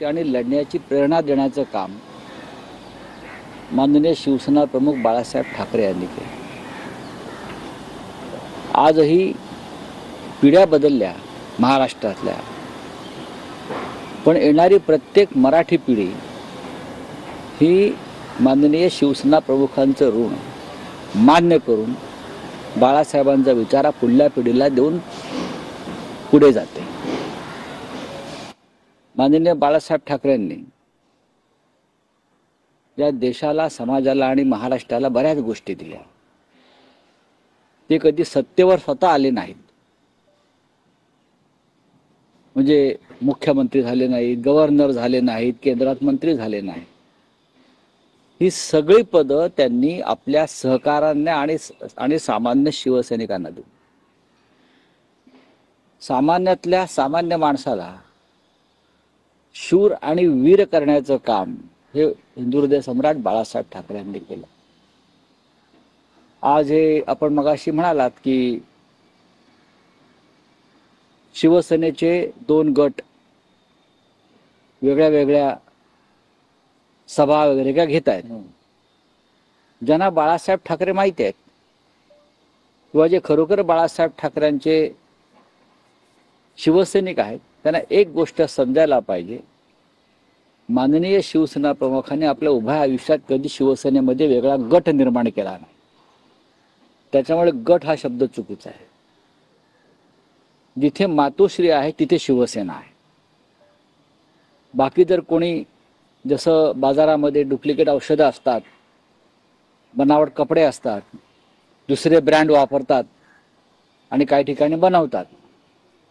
आणि लढण्याची प्रेरणा देण्याचं काम माननीय शिवसेना प्रमुख बाळासाहेब ठाकरे यांनी केले. आजही पिढ्या बदलल्या महाराष्ट्रातल्या, पण येणारी प्रत्येक मराठी पिढी ही माननीय शिवसेना प्रमुखांचं ऋण मान्य करून बाळासाहेबांचा विचार पुढल्या पिढीला देऊन पुढे जाते. माननीय बाळासाहेब ठाकरेंनी या देशाला, समाजाला आणि महाराष्ट्राला बऱ्याच गोष्टी दिल्या. ते कधी सत्तेवर स्वतः आले नाहीत, म्हणजे मुख्यमंत्री झाले नाहीत, गव्हर्नर झाले नाहीत, केंद्रात मंत्री झाले नाहीत. ही सगळी पदं त्यांनी आपल्या सहकाऱ्यांना आणि सामान्य शिवसैनिकांना दिली. सामान्यातल्या सामान्य माणसाला शूर आणि वीर करण्याचं काम हे हिंदू हृदय सम्राट बाळासाहेब ठाकरे यांनी केलं. आज हे आपण मगाशी म्हणालात की शिवसेनेचे 2 गट वेगळ्या वेगळ्या सभा वगैरे काय घेत आहेत. ज्यांना बाळासाहेब ठाकरे माहिती आहेत किंवा जे खरोखर बाळासाहेब ठाकरेंचे शिवसैनिक आहेत, त्यांना एक गोष्ट समजायला पाहिजे, माननीय शिवसेना प्रमुखांनी आपल्या उभ्या आयुष्यात कधी शिवसेनेमध्ये वेगळा गट निर्माण केला नाही. त्याच्यामुळे गट हा शब्द चुकीचा आहे. जिथे मातोश्री आहे तिथे शिवसेना आहे. बाकी जर कोणी, जसं बाजारामध्ये डुप्लिकेट औषधं असतात, बनावट कपडे असतात, दुसरे ब्रँड वापरतात आणि काही ठिकाणी बनवतात,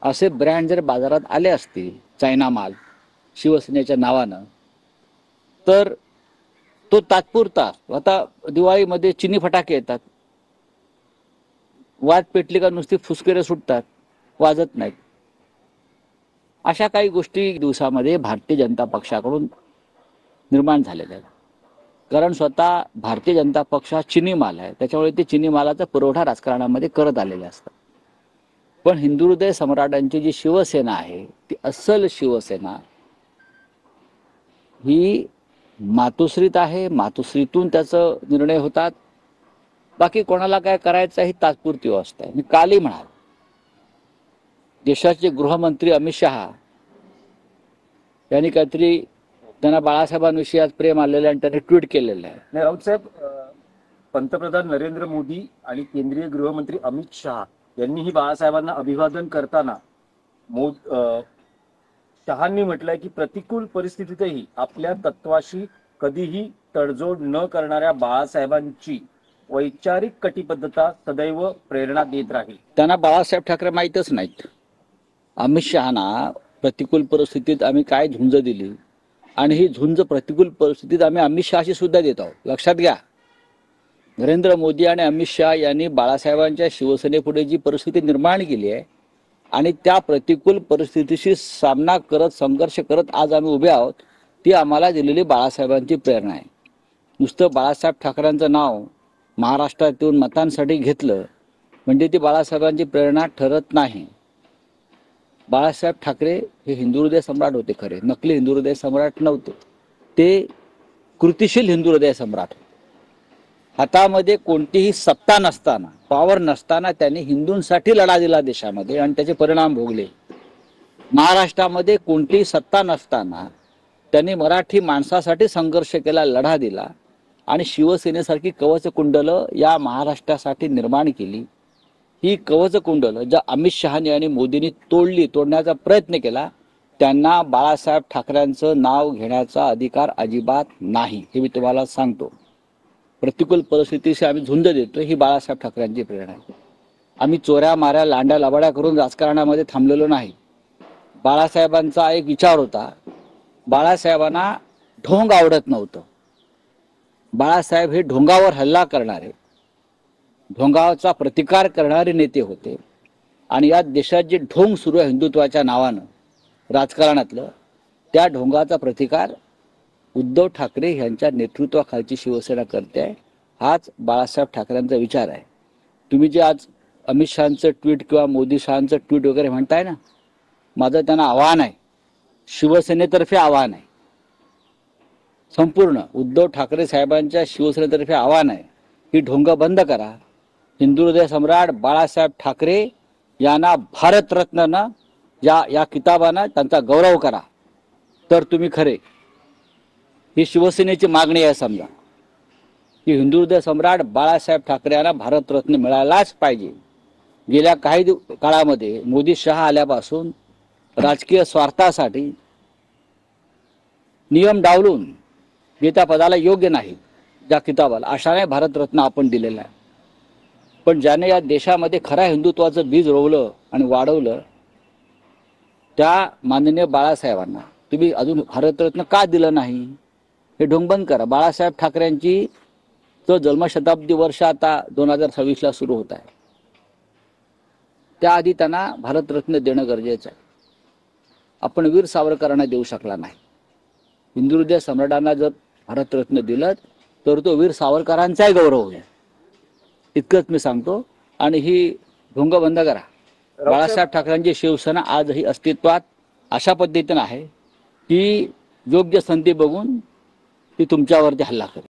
असे ब्रँड जर बाजारात आले असतील, चायना माल शिवसेनेच्या नावानं, तर तो तात्पुरता. आता दिवाळीमध्ये चिनी फटाके येतात, वाद पेटली का नुसती फुसकेरे सुटतात, वाजत नाहीत. अशा काही गोष्टी दिवसामध्ये भारतीय जनता पक्षाकडून निर्माण झालेल्या आहेत. कारण स्वतः भारतीय जनता पक्ष हा चिनी माल आहे, त्याच्यामुळे ते चिनी मालाचा पुरवठा राजकारणामध्ये करत आलेले असतात. पण हिंदू हृदय सम्राटांची जी शिवसेना आहे, ती अस्सल शिवसेना ही मातोश्रीत आहे. मातोश्रीतून त्याचं निर्णय होतात. बाकी कोणाला काय करायचं ही तात्पुरती अवस्था आहे. मी कालही म्हणाल, देशाचे गृहमंत्री अमित शहा यांनी काहीतरी त्यांना बाळासाहेबांविषयी आज प्रेम आलेलं आणि त्यांनी ट्विट केलेलं आहे. नाही, राऊत साहेब, पंतप्रधान नरेंद्र मोदी आणि केंद्रीय गृहमंत्री अमित शहा यांनीही बाळासाहेबांना अभिवादन करताना शहांनी म्हटलंय की प्रतिकूल परिस्थितीतही आपल्या तत्वाशी कधीही तडजोड न करणाऱ्या बाळासाहेबांची वैचारिक कटिबद्धता सदैव प्रेरणा देत राहील. त्यांना बाळासाहेब ठाकरे माहीतच नाहीत. अमित शहाना प्रतिकूल परिस्थितीत आम्ही काय झुंज दिली आणि ही झुंज प्रतिकूल परिस्थितीत आम्ही अमित शहाशी सुद्धा देत आहोत. लक्षात घ्या, नरेंद्र मोदी आणि अमित शहा यांनी बाळासाहेबांच्या शिवसेनेपुढे जी परिस्थिती निर्माण केली आहे आणि त्या प्रतिकूल परिस्थितीशी सामना करत, संघर्ष करत आज आम्ही उभे आहोत, ती आम्हाला दिलेली बाळासाहेबांची प्रेरणा आहे. नुसतं बाळासाहेब ठाकरेंचं नाव महाराष्ट्रात येऊन मतांसाठी घेतलं म्हणजे ती बाळासाहेबांची प्रेरणा ठरत नाही. बाळासाहेब ठाकरे हे हिंदू हृदय सम्राट होते खरे, नकली हिंदू हृदय सम्राट नव्हते. ते कृतिशील हिंदू हृदय सम्राट. हातामध्ये कोणतीही सत्ता नसताना, पॉवर नसताना त्यांनी हिंदूंसाठी लढा दिला देशामध्ये आणि त्याचे परिणाम भोगले. महाराष्ट्रामध्ये कोणतीही सत्ता नसताना त्यांनी मराठी माणसासाठी संघर्ष केला, लढा दिला आणि शिवसेनेसारखी कवच कुंडलं या महाराष्ट्रासाठी निर्माण केली. ही कवच कुंडलं ज्या अमित शहानी आणि मोदींनी तोडण्याचा प्रयत्न केला, त्यांना बाळासाहेब ठाकरेंचं नाव घेण्याचा अधिकार अजिबात नाही. हे मी तुम्हाला सांगतो. प्रतिकूल परिस्थितीशी आम्ही झुंज देतो ही बाळासाहेब ठाकरेंची प्रेरणा आहे. आम्ही चोऱ्या माऱ्या, लांड्या लबाड्या करून राजकारणामध्ये थांबलेलो नाही. बाळासाहेबांचा एक विचार होता, बाळासाहेबांना ढोंग आवडत नव्हतं. बाळासाहेब हे ढोंगावर हल्ला करणारे, ढोंगाचा प्रतिकार करणारे नेते होते आणि या देशात जे ढोंग सुरू आहे हिंदुत्वाच्या नावानं राजकारणातलं, त्या ढोंगाचा प्रतिकार उद्धव ठाकरे यांच्या नेतृत्वाखालची शिवसेना करते आहे. हाच बाळासाहेब ठाकरेंचा विचार आहे. तुम्ही जे आज अमित शहांचं ट्विट किंवा मोदी शहांचं ट्विट वगैरे म्हणताय ना, माझं त्यांना आव्हान आहे, शिवसेनेतर्फे आवाहन आहे, संपूर्ण उद्धव ठाकरे साहेबांच्या शिवसेनेतर्फे आवाहन आहे की ढोंग बंद करा. हिंदू हृदय सम्राट बाळासाहेब ठाकरे यांना भारतरत्नानं या किताबानं त्यांचा गौरव करा. तर तुम्ही खरे. ही शिवसेनेची मागणी आहे. समजा की हिंदू हृदय सम्राट बाळासाहेब ठाकरे यांना भारतरत्न मिळालाच पाहिजे. गेल्या काही काळामध्ये मोदी शहा आल्यापासून राजकीय स्वार्थासाठी नियम डावलून जे त्या पदाला योग्य नाही, ज्या किताबाला अशाने भारतरत्न आपण दिलेला आहे. पण ज्याने या देशामध्ये खऱ्या हिंदुत्वाचं बीज रोवलं आणि वाढवलं त्या माननीय बाळासाहेबांना तुम्ही अजून भारतरत्न का दिलं नाही? हे ढोंग बंद करा. बाळासाहेब ठाकरेंची तो जन्मशताब्दी वर्ष आता 2026 ला सुरू होत आहे. त्याआधी त्यांना भारतरत्न देणं गरजेचं आहे. आपण वीर सावरकरांना देऊ शकला नाही. हिंदू हृदय सम्राटांना जर भारतरत्न दिलं तर तो वीर सावरकरांचाही गौरव होईल. इतकंच मी सांगतो. आणि ही ढोंग बंद करा. बाळासाहेब ठाकरेंची शिवसेना आजही अस्तित्वात अशा पद्धतीनं आहे की योग्य संधी बघून ती तुमच्यावरती हल्ला करेल.